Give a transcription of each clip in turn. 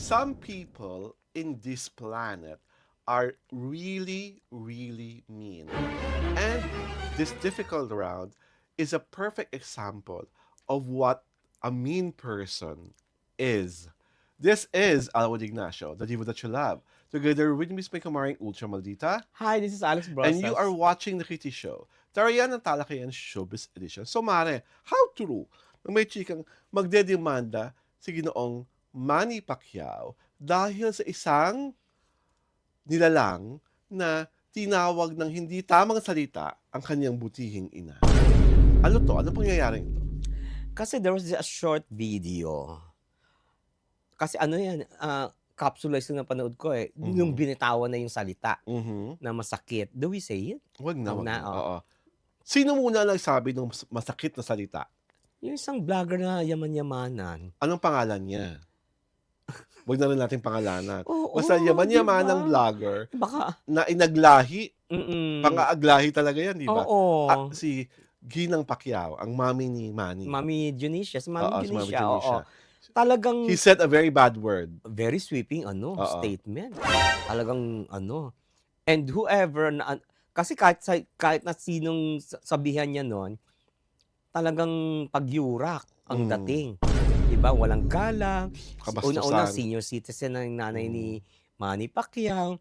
some people in this planet are really, really mean. And this difficult round is a perfect example of what a mean person is. This is Alwad Ignacio, the diva that you love. Together with Miss May Kamaring Ultra Maldita, Hi, this is Alex and you are Brosas. watching The Kitty Show. Tarayan ng Talakayan Showbiz Edition. So mare, how true na may chikang magdedemanda si Ginoong Manny Pacquiao dahil sa isang nilalang na tinawag ng hindi tamang salita ang kanyang butihing ina. Ano to? Ano pangyayaring ito? Kasi there was a short video. Kasi ano yan, capsulize na napanood ko eh. Yung binitawan na yung salita Mhm. na masakit. Do we say it? Wag na, Wag wag na, na. oh. Oo. Sino muna nagsabi ng masakit na salita? Yung isang vlogger na yaman-yamanan. Anong pangalan niya? Wag na rin natin pangalanan. Oo, Basta yaman-yaman ng diba? vlogger Baka, na inaglahi. mm, Pang-aaglahi talaga yan, di ba? oo. Si Ginang Pacquiao, ang mami ni Manny. Mami Junicia, si Mami Oo, si Mami Junicia, oo. Janisha. Talagang He said a very bad word. very sweeping Oo. statement. Talagang and whoever na kasi kahit na sinong sabihan niya noon, talagang pagyurak ang dating. 'Di ba? Walang galang. Una-una Kabastusan. senior citizen ang nanay ni Mm. Manny Pacquiao.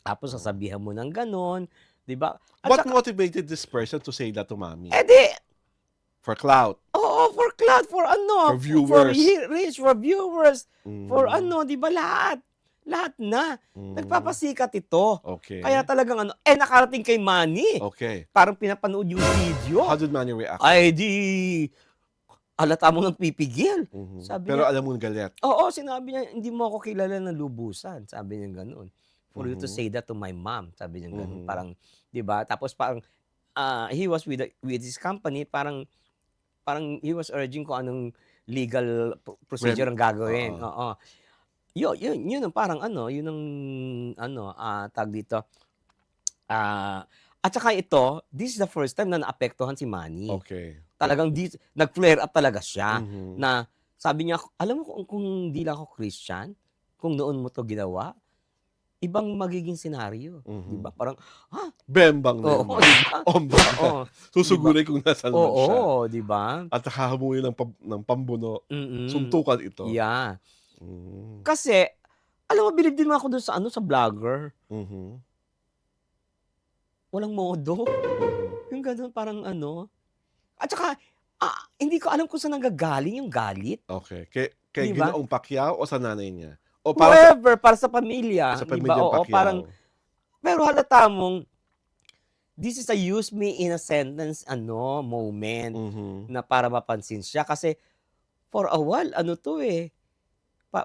Tapos sasabihan mo ng gano'n, 'di ba? At What saka, motivated this person to say that to Mami? di, For clout. oo, for cloud, for For viewers. reach, for viewers, for Mm. 'di ba lahat? Lahat na. Mm. Nagpapasikat ito. Okay. Kaya talagang nakarating kay Manny. Okay. Parang pinapanood yung video. How did Manny react? Ay di, halata mo nang pipigil. Mhm. Sabi Pero niya, alam mo galit. oo, sinabi niya, hindi mo ako kilala ng lubusan. Sabi niya gano'n. For you to Mhm. say that to my mom. Sabi niya gano'n. Mhm. Parang, di ba? Tapos parang, he was with his company, parang he was urging kung anong legal procedure ang gagawin. Oo. Oo. Yun ang parang yun ang tawag dito. At saka ito, this is the first time na naapektuhan si Manny. Okay. Talagang nag-flare up talaga siya Mhm. na sabi niya, alam mo kung di lang ako Christian, kung noon mo to ginawa, ibang magiging senaryo, 'di ba? Mhm. Parang, Bembang na oo, yung di ba? Ombak Oo, na. Susugurin kung nasaan man siya. oo, di ba? At hahamuin ng pambuno. Mm. Suntukan ito. Yeah. Mm. Kasi, alam mo, bilib din ako dun sa sa vlogger. Mhm. Walang modo. Mhm. Yung gano'n, parang at saka, hindi ko alam kung saan nanggagaling yung galit. Okay. Kay Di ba? Ginoong Pacquiao o sa nanay niya? O para sa Whoever, para sa pamilya, di ba? pamilyang Oo, parang, Pacquiao? pero halata mong, this is a use me in a sentence, moment, Mhm. na para mapansin siya. Kasi, for a while, to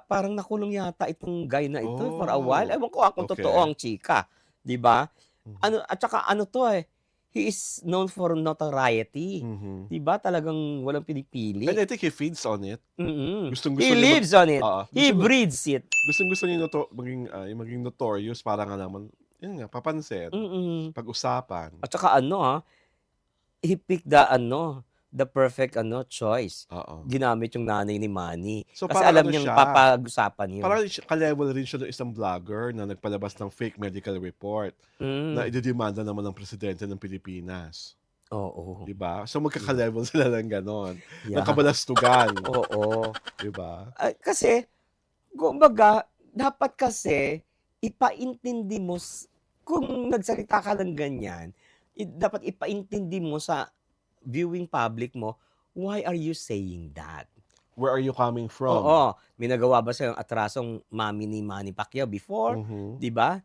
parang nakulong yata itong guy na ito for a while. Oh. Ewan ko kung totoo Okay. ang chika, di ba? Mhm. At saka he is known for notoriety. Mhm. Di ba? Talagang walang And pinipili. I think he feeds on it. Gustong-gusto He niya lives on it. Oo. He breathes it. Gustong-gusto niya maging notorious para nga naman, yun nga, papansin, pag-usapan. At saka he picked the perfect choice. Oo. Ginamit yung nanay ni Manny. So Kasi parang alam niyang siya, papag-usapan yun. parang ka-level rin siya ng isang vlogger na nagpalabas ng fake medical report na idedemanda naman ng presidente ng Pilipinas. Oo. Di ba? So magkaka-level sila ng ganon. Yeah. Ng kabalastugan. Oo. Di ba? Kasi, kumbaga, dapat kasi, ipaintindi mo, kung nagsalita ka ng ganyan, dapat ipaintindi mo sa viewing public mo, why are you saying that? Where are you coming from? Oo. May nagawa ba sa'yo atrasong mami ni Manny Pacquiao before? Mhm. Di ba?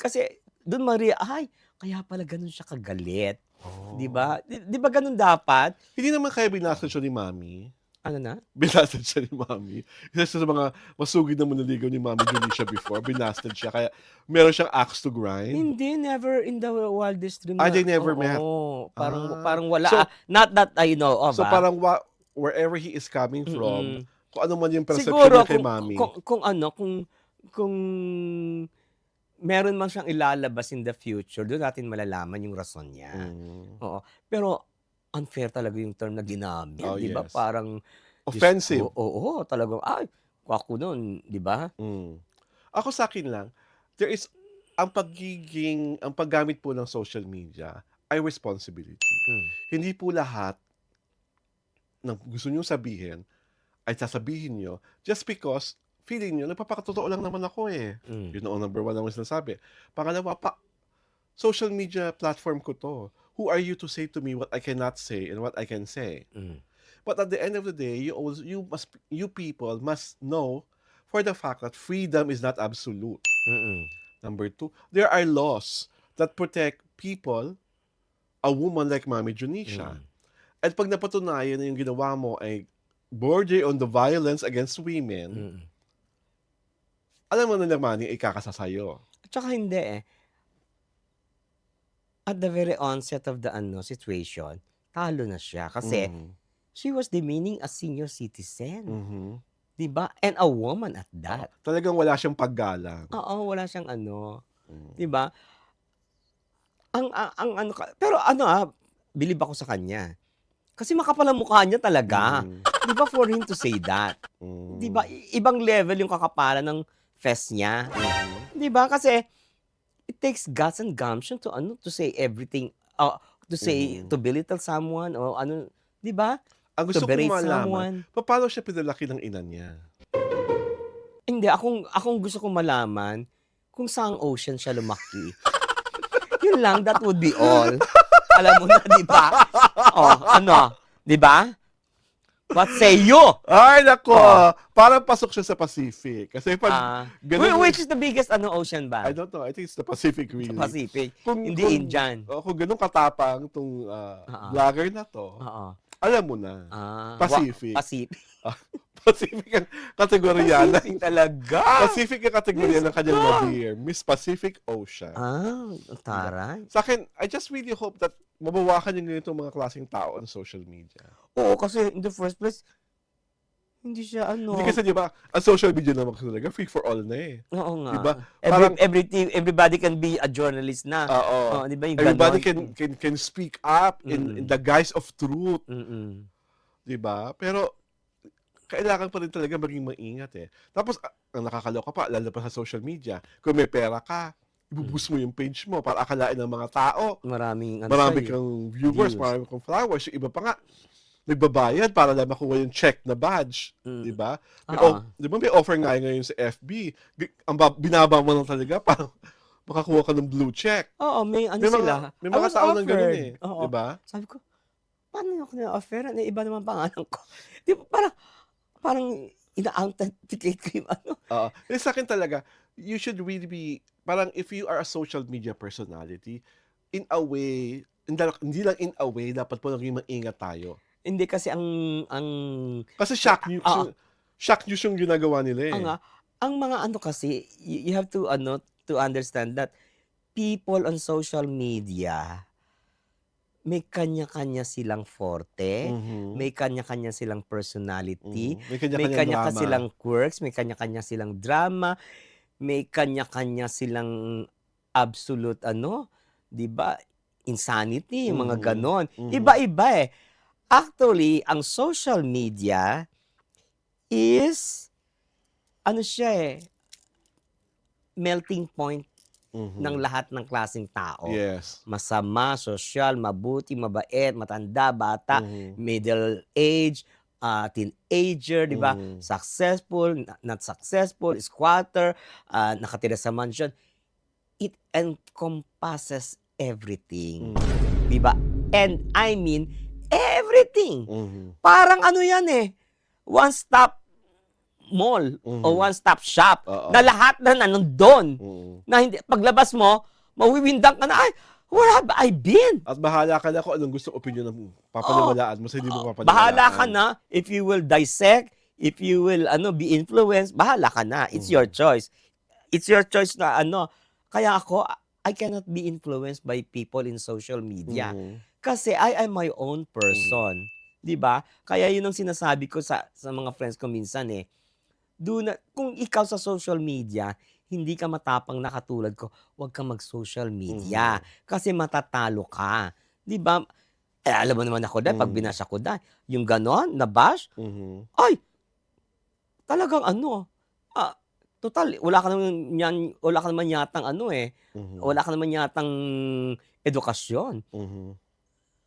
Kasi, doon ay, kaya pala ganun siya kagalit. Oh. Di ba? Di ba ganun dapat? Hindi naman kaya binasted siya ni Mami. Ano na? Binasted siya ni Mami. Isa sa mga masugid na manaligaw ni Mami Junisha before, binasted siya. Kaya meron siyang axe to grind. Hindi, never in the wildest dream. They never met. Oo, parang wala. So, not that I know of. So parang wherever he is coming from, kung ano man yung perception siguro niya kay Mami. kung meron man siyang ilalabas in the future, doon natin malalaman yung rason niya. Oo. Pero unfair talaga yung term na ginamit, Oh, di ba? yes. Parang Offensive. Oo, talagang Ako nun, 'di ba? Hmm. Ako sa'kin lang, there is ang paggamit po ng social media ay responsibility. Hmm, Hindi po lahat ng gusto niyong sabihin ay sasabihin niyo just because feeling niyo nagpapakatotoo lang naman ako, eh. hmm, Yun ang number 1 naman sinasabi. Pangalawa, social media platform ko 'to. Who are you to say to me what I cannot say and what I can say? hmm, But at the end of the day, you people must know for the fact that freedom is not absolute. mm, Number 2, there are laws that protect people, a woman like Mami Junisha. mm, At 'pag napatunayan na yung ginawa mo ay border on the violence against women, mm. alam mo na naman yung ikakasa sa'yo. At saka hindi, eh. At the very onset of the situation, talo na siya kasi Mhm, she was demeaning a senior citizen, mhm. 'di ba? And a woman at Oo, that. talagang wala siyang paggalang. Oo, wala siyang 'di Hmm, ba? Ang ano pero bilib ako sa kanya. Kasi makapal ang mukha niya talaga, mhm, 'di ba, for him to say that. 'Di ba, hmm, ibang level yung kakapalan ng fest niya, mhm, 'di ba? Kasi it takes guts and gumption to to say everything, to mhm. belittle someone o 'di ba? Ang To gusto kong berate malaman, someone. papaano siya pinalaki ng ina niya? Hindi, akong gusto kong malaman kung saang ocean siya lumaki. Yun lang, that would be all. Alam mo na, 'di ba? Oh, 'di ba? What say you? Ay naku, Oh, parang pasok siya sa Pacific. Kasi 'pag gano'n which is the biggest ocean I ba? don't know, I think it's the Pacific Sa really. Pacific, Kung hindi kung Indian. kung gano'n katapang 'tong, Oo, vlogger na 'to, oo. alam mo na, Ah, Pacific. Pacific. Ah, Pacific ang kategorya Pacific talaga! Pacific ang kategorya Diyos ng kanyang ko! na-beer, Miss Pacific Ocean, Ang 'di ba? taray. Sa'kin, I just really hope that mabawakan yung ganitong mga klaseng tao on social media. Oo, kasi in the first place, hindi siya Hindi kasi 'di ba, ang social media naman kasi talaga free for all na, eh, oo 'di nga. ba? Parang Everybody can be a journalist na. oo, Oo, 'di ba yung everybody gano'n? can speak up in Mm, the guise of truth, mm. 'di ba? Pero kailangan pa rin talaga maging maingat, eh. Tapos, ang nakakaloka pa lalo pa sa social media, kung may pera ka, Hmm, ibo-boost mo yung page mo para akalain ng mga tao maraming marami sa'yo, kang viewers, views. marami kang followers, yung iba pa nga nagbabayad para lang makuha yung check na badge, Mm, 'di ba? oo. 'Di ba may offer nga ngayon sa FB, binaba mo lang talaga para makakuha ka ng blue check. Oo, may sila. May I mga was tao ng gano'n, offered, eh, 'di oo. ba? Sabi ko, "Paano niyo ako na-offeran, eh, iba naman pangalan ko." 'Di ba parang parang ina-authenticate ko yung Oo. Eh, sa'kin talaga, you should really be parang if you are a social media personality, in a way, hindi lang in a way, dapat po naging maingat tayo. hindi kasi ang Kasi ka oo, shock news yung ginagawa nila, oo eh. nga. Ang mga kasi, you have to to understand that people on social media, may kanya-kanya silang forte, Mhm, may kanya-kanya silang personality, May may kanya-kanyang kanya-kanya drama. silang quirks, may kanya-kanya silang drama, may kanya-kanya silang absolute 'di ba, insanity, yung mga Mhm, gano'n. mhm, Iba-iba, eh. Actually, ang social media is siya, melting point ng mhm. lahat ng klaseng tao. Yes. Masama, sosyal, mabuti, mabait, matanda, bata, Mhm, middle age, teenager, 'di ba? mhm, Successful, not successful, squatter, nakatira sa mansion. It encompasses everything, mhm, 'di ba? And I mean everything. mhm, Parang 'yan, one-stop mall o mhm. one-stop shop Oo, na lahat na nandun, mm. na hindi paglabas mo mawiwindang ka na, "Ay, where have I been?" At bahala ka na kung anong gustong opinyon ng Oo, papaniwalaan mo sa hindi mo bahala ka papaniwalaan. na if you will dissect, if you will be influenced, bahala ka na, it's your Mhm, choice. It's your choice na kaya ako, I cannot be influenced by people in social media. mhm, Kasi I am my own mhm, person, 'di ba? Kaya 'yun ang sinasabi ko sa mga friends ko minsan, kung ikaw sa social media, hindi ka matapang na katulad ko, huwag kang mag-social media mhm, kasi matatalo ka, 'di ba? Eh, alam mo naman ako dahil 'pag mhm, binash ako dahil yung gano'n na bash, mhm, ay talagang ano, ah, total wala ka naman yatang ano, Mhm, wala ka naman yatang edukasyon. mhm,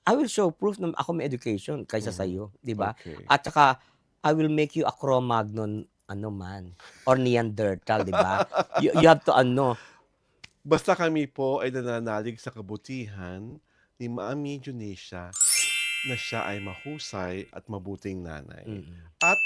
I will show proof na ako may education kaysa mhm. sa'yo, 'di ba? Okey. At saka I will make you a Cro-Magnon ano man or Neanderthal, 'di ba? You have to ano. Basta kami po ay nananalig sa kabutihan ni Maami Junisha na siya ay mahusay at mabuting nanay. Mm. At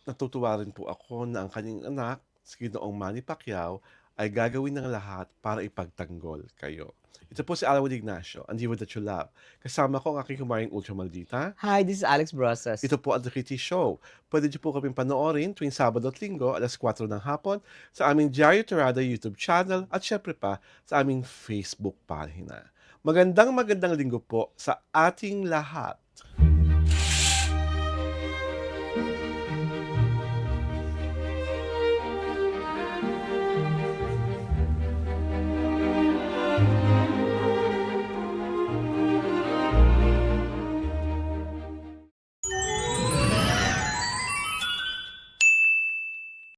natutuwa rin po ako na ang kanyang anak, si Ginoong Manny Pacquiao, ay gagawin ng lahat para ipagtanggol kayo. Ito po si Alwin Ignacio, ang diva that you love. Kasama ko ang aking kumaring Ultra Maldita. Hi, this is Alex Brosas. Ito po ang The Kitty Show. Pwede niyo po kaming panoorin tuwing Sabado at Linggo, 4:00 ng hapon, sa aming Diario Torada YouTube channel at syempre pa sa aming Facebook pagina. Magandang linggo po sa ating lahat.